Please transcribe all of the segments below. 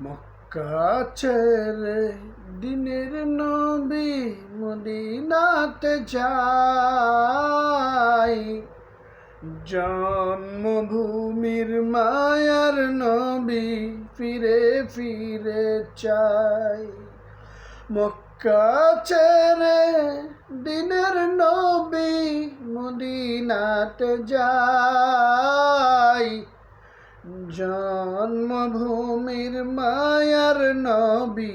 মক্কা ছেড়ে দিনের নবী মদিনাতে যায়, জন্মভূমির মায়ার নবী ফিরে ফিরে চায়। মক্কা ছেড়ে দিনের নবী মদিনাতে যায়, জন্মভূমির মায়ার নবী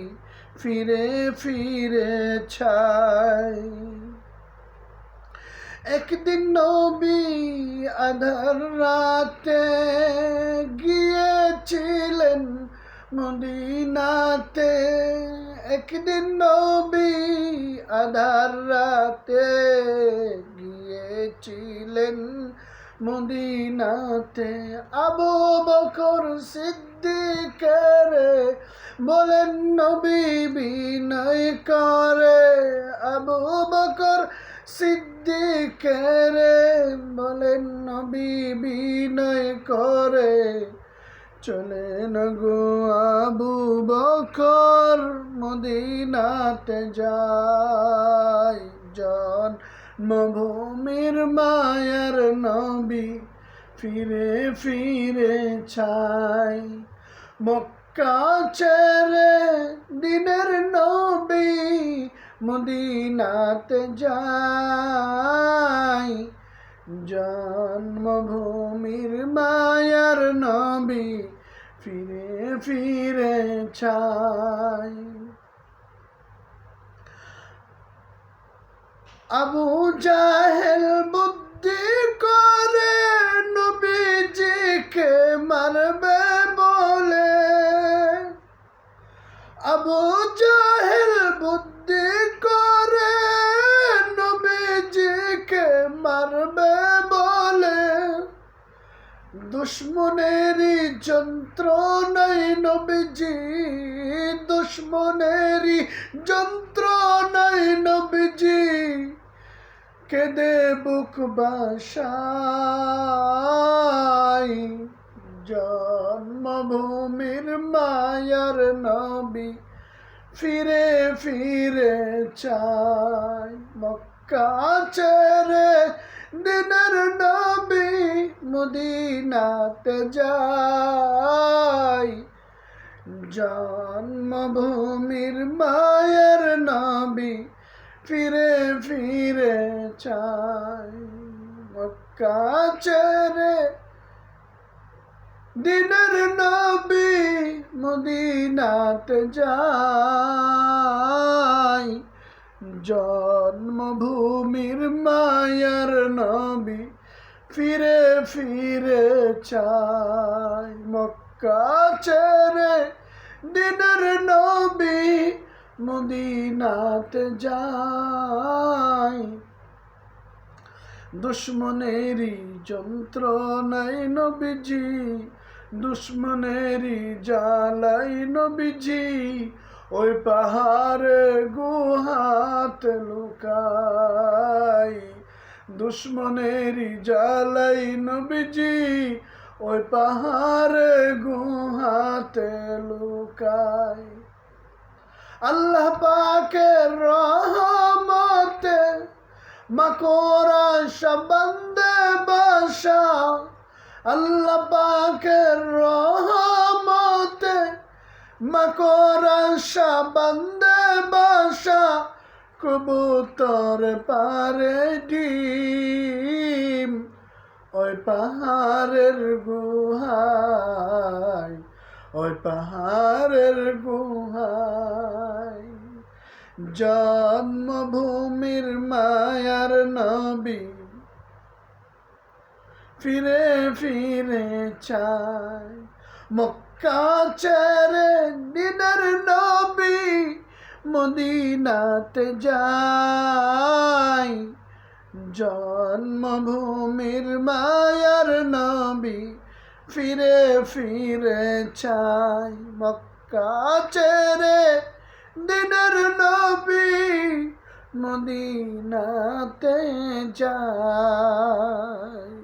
ফিরে ফিরে চায়। একদিন নবী আধার রাতে গিয়েছিলেন মদিনাতে, একদিন নবী আধার রাতে গিয়েছিলেন মদিনাতে। আবু বকর সিদ্দিকের বলেন নবী বিনয় করে, আবু বকর সিদ্দিকের বলেন নবী বিনয় করে, চলেন গো আবু বকর মদিনাতে যায়, জন্মভূমির মায়ার নবী ফিরে ফিরে চায়। মক্কা ছেড়ে দিনের নবী মদিনাতে যায়, জন্মভূমির মায়ার নবী ফিরে ফিরে চায়। আবু জাহেল বুদ্ধি করে নবীজিকে মারবে বলে, আবু জাহেল বুদ্ধি করে নবীজিকে মারবে বলে, দুশ্মনেরই যন্ত্রণায় নবীজি, দুশ্মনেরই যন্ত্রণায় নবীজি কেঁদে বুক বাসায়, জন্মভূমির মায়ার নবী ফিরে ফিরে চায়। মক্কা ছেড়ে দিনের নবী মদিনাতে যায়, জন্মভূমির মায়ার নবী ফিরে ফিরে চায়। মক্কা ছেড়ে দিনের নবী মদিনাতে যায়, জন্মভূমির মায়ার নবী ফিরে ফিরে চায়। মক্কা ছেড়ে দিনের নবী মদিনাতে যায়, দুশ্মনেরই যন্ত্রণায় নবীজি, দুশ্মনেরই জ্বালাই নবীজি ওই পাহাড়ে গুহাতে লুকাই, দুশ্মনেরই জ্বালাই নবীজি ওই পাহাড়ে গুহাতে লুকাই। আল্লাহ পাকের রহমতে মাকড়সা বান্দে বাসা, আল্লাহ পাকের রহমতে মাকড়সা বান্দে বাসা, কবুতর পারে ডিম ওই পাহাড়ের গুহায়, ওই পাহাড়ের গুহায়, জন্মভূমির মায়ার নবী ফিরে ফিরে চায়। মক্কা ছেড়ে দিনের নবী মদিনাতে যায়, জন্মভূমির মায়ার নবী ফিরে ফিরে চায়। মক্কা ছেড়ে দিনের নবী মদিনাতে যায়।